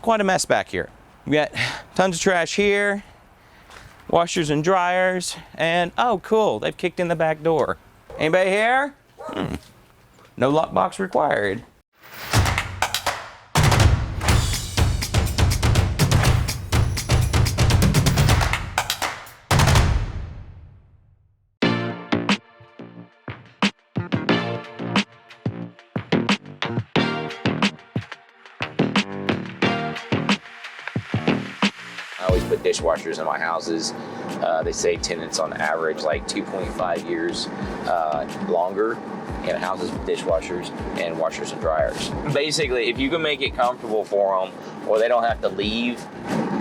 quite a mess back here. We got tons of trash here, washers and dryers, and oh cool, they've kicked in the back door. Anybody here? No lockbox required. I always put dishwashers in my houses. They say tenants on average like 2.5 years longer in houses with dishwashers and washers and dryers. Basically, if you can make it comfortable for them or they don't have to leave,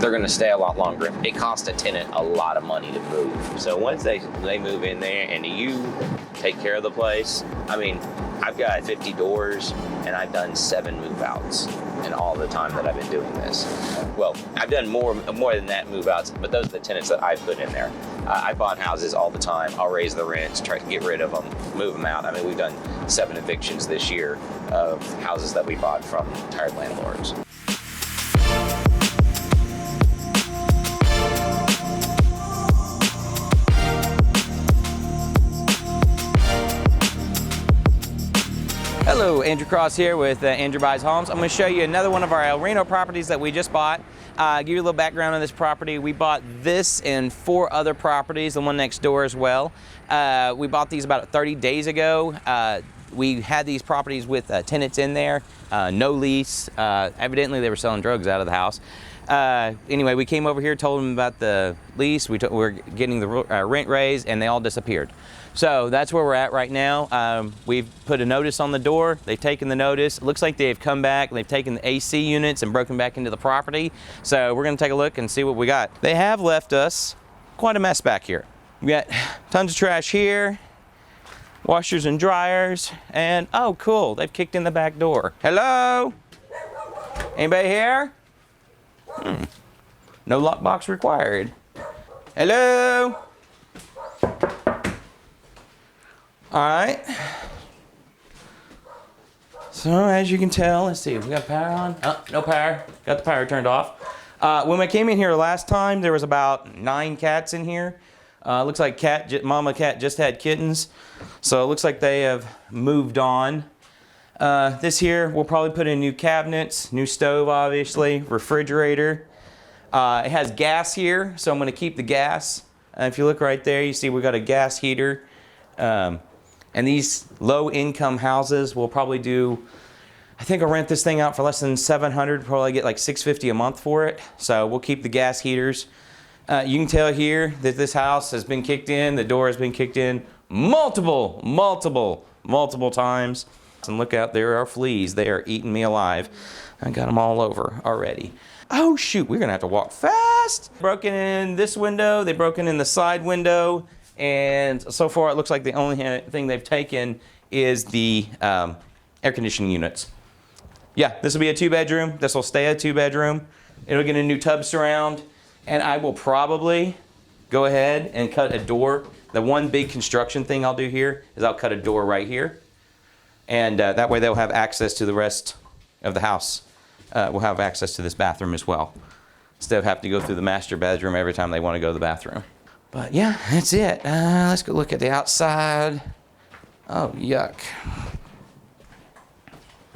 they're gonna stay a lot longer. It costs a tenant a lot of money to move. So once they move in there and you take care of the place, I mean, I've got 50 doors and I've done 7 move-outs in all the time that I've been doing this. Well, I've done more than that move-outs, but those are the tenants that I put in there. I bought houses all the time. I'll raise the rents, try to get rid of them, move them out. I mean, we've done 7 evictions this year of houses that we bought from tired landlords. Hello, Andrew Cross here with Andrew Buys Homes. I'm going to show you another one of our Reno properties that we just bought. Give you a little background on this property. We bought this and 4 other properties, the one next door as well. We bought these about 30 days ago. We had these properties with tenants in there, no lease. Evidently they were selling drugs out of the house. Anyway, we came over here, told them about the lease. We're getting the rent raised, and they all disappeared. So that's where we're at right now. We've put a notice on the door. They've taken the notice. It looks like they've come back and they've taken the AC units and broken back into the property. So we're gonna take a look and see what we got. They have left us quite a mess back here. We got tons of trash here, washers and dryers, and oh cool, they've kicked in the back door. Hello? Anybody here? No lockbox required. Hello? All right. So as you can tell, let's see, we got power on? Oh, no power. Got the power turned off. When I came in here last time, there was about 9 cats in here. Looks like mama cat just had kittens. So it looks like they have moved on. This here, we'll probably put in new cabinets, new stove, obviously, refrigerator. It has gas here, so I'm gonna keep the gas. If you look right there, you see we got a gas heater. And these low-income houses will probably do, I think I'll rent this thing out for less than $700, probably get like $650 a month for it. So we'll keep the gas heaters. You can tell here that this house has been kicked in, the door has been kicked in multiple times. And look out, there are fleas. They are eating me alive. I got them all over already. Oh shoot, we're gonna have to walk fast. Broken in this window, they broken in the side window. And so far it looks like the only thing they've taken is the air conditioning units. Yeah, this will be a 2-bedroom. This will stay a 2-bedroom. It'll get a new tub surround. And I will probably go ahead and cut a door. The one big construction thing I'll do here is I'll cut a door right here. And that way they'll have access to the rest of the house. We'll have access to this bathroom as well, instead of having to go through the master bedroom every time they want to go to the bathroom. But yeah, that's it. Let's go look at the outside. Oh, yuck.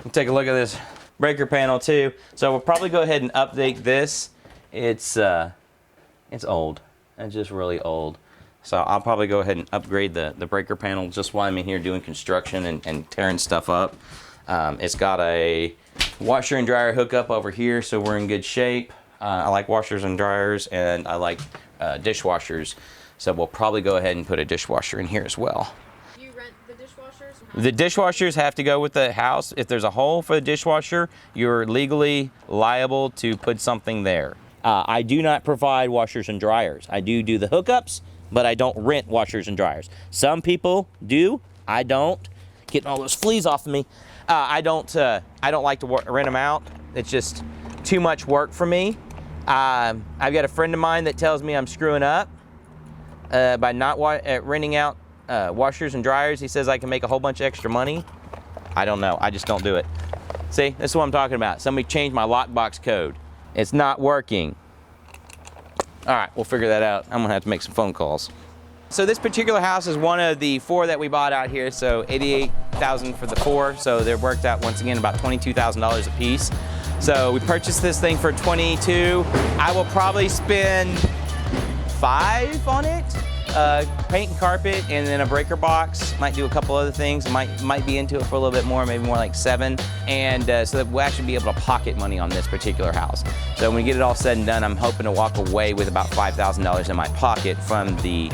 We'll take a look at this breaker panel too. So we'll probably go ahead and update this. It's old. It's just really old. So I'll probably go ahead and upgrade the breaker panel just while I'm in here doing construction and tearing stuff up. It's got a washer and dryer hookup over here, so we're in good shape. I like washers and dryers, and I like dishwashers, so we'll probably go ahead and put a dishwasher in here as well. Do you rent the dishwashers? The dishwashers have to go with the house. If there's a hole for the dishwasher, you're legally liable to put something there. I do not provide washers and dryers. I do the hookups, but I don't rent washers and dryers. Some people do. I don't. Getting all those fleas off of me. I don't like to rent them out. It's just too much work for me. I've got a friend of mine that tells me I'm screwing up by not renting out washers and dryers. He says I can make a whole bunch of extra money. I don't know. I just don't do it. See, this is what I'm talking about. Somebody changed my lockbox code. It's not working. All right, we'll figure that out. I'm gonna have to make some phone calls. So this particular house is one of the 4 that we bought out here. So $88,000 for the 4. So they're worked out once again about $22,000 a piece. So we purchased this thing for $22,000. I will probably spend $5,000 on it. Paint and carpet, and then a breaker box. Might do a couple other things. Might be into it for a little bit more, maybe more like $7,000. And so that we'll actually be able to pocket money on this particular house. So when we get it all said and done, I'm hoping to walk away with about $5,000 in my pocket from the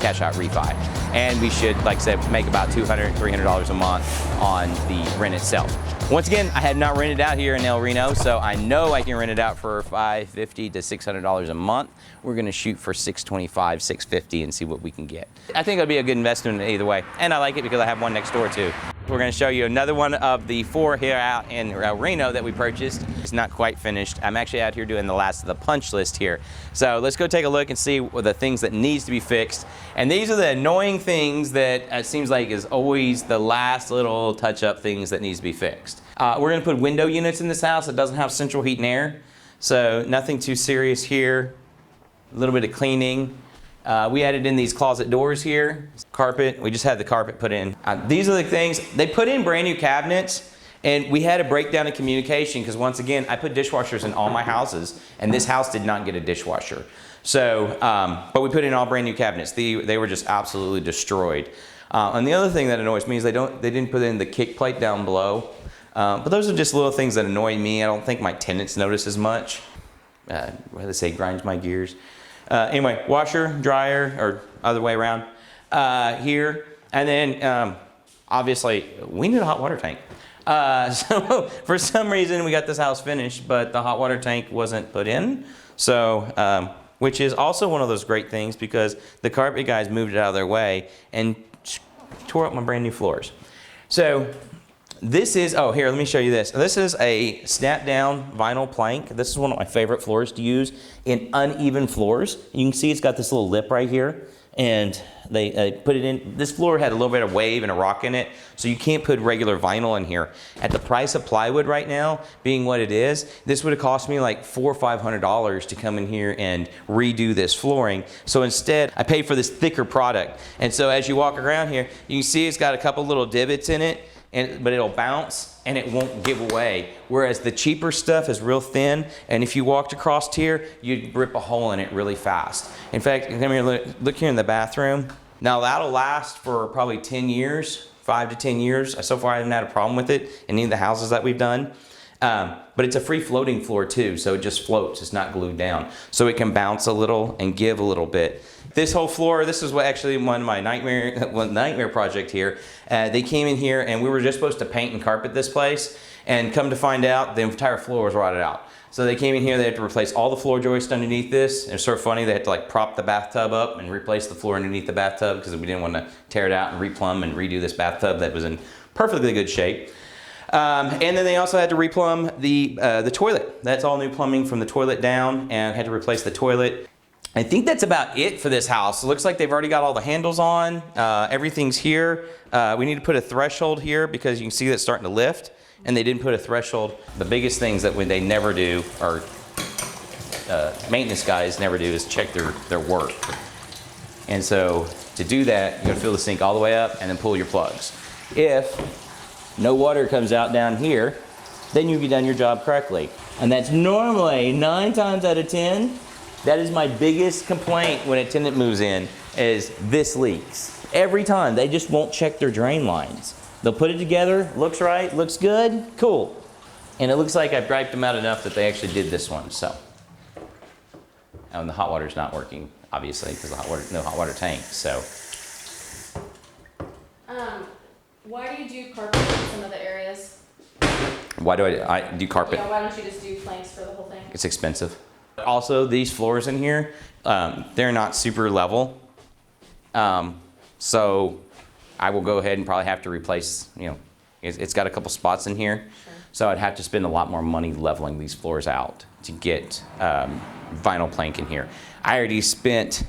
cash out refi. And we should, like I said, make about $200, $300 a month on the rent itself. Once again, I have not rented out here in El Reno, so I know I can rent it out for $550 to $600 a month. We're gonna shoot for $625, $650 and see what we can get. I think it'll be a good investment either way. And I like it because I have one next door too. We're gonna show you another one of the 4 here out in Reno that we purchased. It's not quite finished. I'm actually out here doing the last of the punch list here. So let's go take a look and see what the things that needs to be fixed. And these are the annoying things that it seems like is always the last little touch-up things that needs to be fixed. We're gonna put window units in this house that doesn't have central heat and air. So nothing too serious here. A little bit of cleaning. We added in these closet doors here. Carpet, we just had the carpet put in. These are the things, they put in brand new cabinets, and we had a breakdown in communication because once again, I put dishwashers in all my houses, and this house did not get a dishwasher. So, but we put in all brand new cabinets. They were just absolutely destroyed. And the other thing that annoys me is they didn't put in the kick plate down below. But those are just little things that annoy me. I don't think my tenants notice as much. What do they say, grinds my gears. Anyway, washer, dryer, or other way around here. And then obviously we need a hot water tank. So for some reason we got this house finished, but the hot water tank wasn't put in. So, which is also one of those great things because the carpet guys moved it out of their way and tore up my brand new floors. So this is, oh here, let me show you this. This is a snap down vinyl plank. This is one of my favorite floors to use in uneven floors. You can see it's got this little lip right here, and they put it in. This floor had a little bit of wave and a rock in it, so you can't put regular vinyl in here. At the price of plywood right now, being what it is, this would have cost me like $400 or $500 to come in here and redo this flooring. So instead, I paid for this thicker product. And so as you walk around here, you can see it's got a couple little divots in it, but it'll bounce and it won't give away. Whereas the cheaper stuff is real thin, and if you walked across here, you'd rip a hole in it really fast. In fact, come here, look here in the bathroom. Now that'll last for probably 10 years, 5 to 10 years. So far I haven't had a problem with it in any of the houses that we've done. But it's a free floating floor too, so it just floats, it's not glued down. So it can bounce a little and give a little bit. This whole floor, this is what actually one of my nightmare project here. They came in here and we were just supposed to paint and carpet this place, and come to find out the entire floor was rotted out. So they came in here, they had to replace all the floor joists underneath this. And it's sort of funny, they had to like prop the bathtub up and replace the floor underneath the bathtub because we didn't want to tear it out and replumb and redo this bathtub that was in perfectly good shape. And then they also had to replumb the toilet. That's all new plumbing from the toilet down, and had to replace the toilet. I think that's about it for this house. It looks like they've already got all the handles on. Everything's here. We need to put a threshold here because you can see that it's starting to lift, and they didn't put a threshold. The biggest things that they never do, or maintenance guys never do, is check their work. And so to do that, you gotta fill the sink all the way up and then pull your plugs. If no water comes out down here, then you've done your job correctly. And that's normally 9 times out of 10, that is my biggest complaint when a tenant moves in, is this leaks. Every time, they just won't check their drain lines. They'll put it together, looks right, looks good, cool. And it looks like I've griped them out enough that they actually did this one, so. And the hot water's not working, obviously, because no hot water tank, so. Why do you do carpet in some of the areas? Why do I do carpet? Yeah, why don't you just do planks for the whole thing? It's expensive. Also, these floors in here, they're not super level. So I will go ahead and probably have to replace, it's got a couple spots in here. Sure. So I'd have to spend a lot more money leveling these floors out to get vinyl plank in here. I already spent,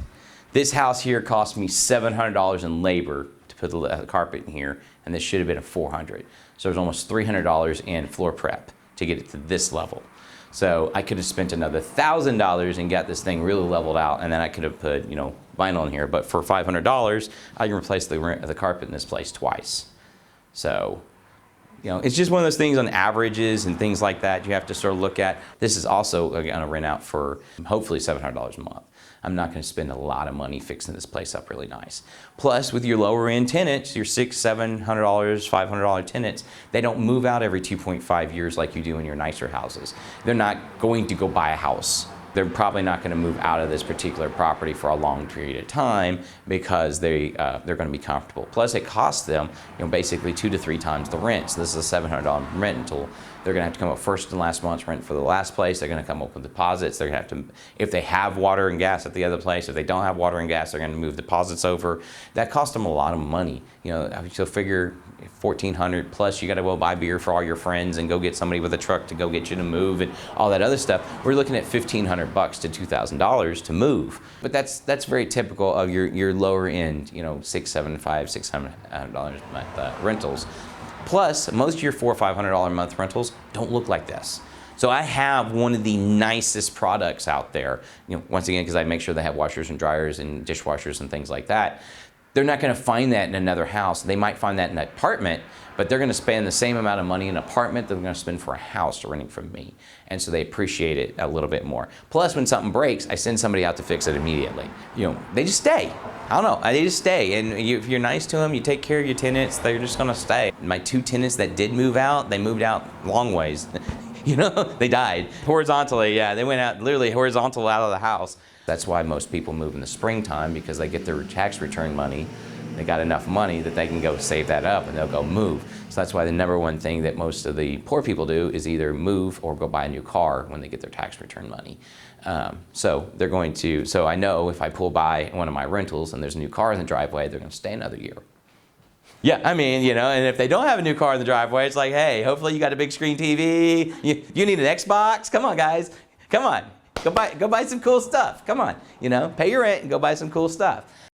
this house here cost me $700 in labor to put the carpet in here, and this should have been $400. So there's almost $300 in floor prep to get it to this level. So I could have spent another $1,000 and got this thing really leveled out, and then I could have put, you know, vinyl in here. But for $500, I can replace the carpet in this place twice. So, you know, it's just one of those things on averages and things like that you have to sort of look at. This is also going to rent out for hopefully $700 a month. I'm not going to spend a lot of money fixing this place up really nice. Plus, with your lower end tenants, your $600, $700, $500 tenants, they don't move out every 2.5 years like you do in your nicer houses. They're not going to go buy a house. They're probably not going to move out of this particular property for a long period of time because they're going to be comfortable. Plus, it costs them, you know, basically 2 to 3 times the rent. So this is a $700 rental. They're going to have to come up first and last month's rent for the last place. They're going to come up with deposits. They're going to have to, if they have water and gas at the other place, if they don't have water and gas, they're going to move deposits over. That costs them a lot of money. You know, so figure $1,400 plus. You got to go buy beer for all your friends and go get somebody with a truck to go get you to move and all that other stuff. We're looking at $1,500 to $2,000 to move. But that's very typical of your lower end, you know, $600, $700, $600 a month rentals. Plus, most of your $400 or $500 a month rentals don't look like this. So I have one of the nicest products out there. You know, once again, because I make sure they have washers and dryers and dishwashers and things like that. They're not going to find that in another house. They might find that in an apartment, but they're going to spend the same amount of money in an apartment that they're going to spend for a house renting from me. And so they appreciate it a little bit more. Plus, when something breaks, I send somebody out to fix it immediately. You know, they just stay. I don't know, they just stay. And if you're nice to them, you take care of your tenants, they're just going to stay. My 2 tenants that did move out, they moved out long ways. You know, they died horizontally. Yeah, they went out literally horizontal out of the house. That's why most people move in the springtime, because they get their tax return money. They got enough money that they can go save that up and they'll go move. So that's why the #1 thing that most of the poor people do is either move or go buy a new car when they get their tax return money. So they're going to, so I know if I pull by one of my rentals and there's a new car in the driveway, they're going to stay another year. Yeah, I mean, you know, and if they don't have a new car in the driveway, it's like, hey, hopefully you got a big screen TV. You need an Xbox? Come on, guys. Come on. Go buy some cool stuff. Come on. You know, pay your rent and go buy some cool stuff.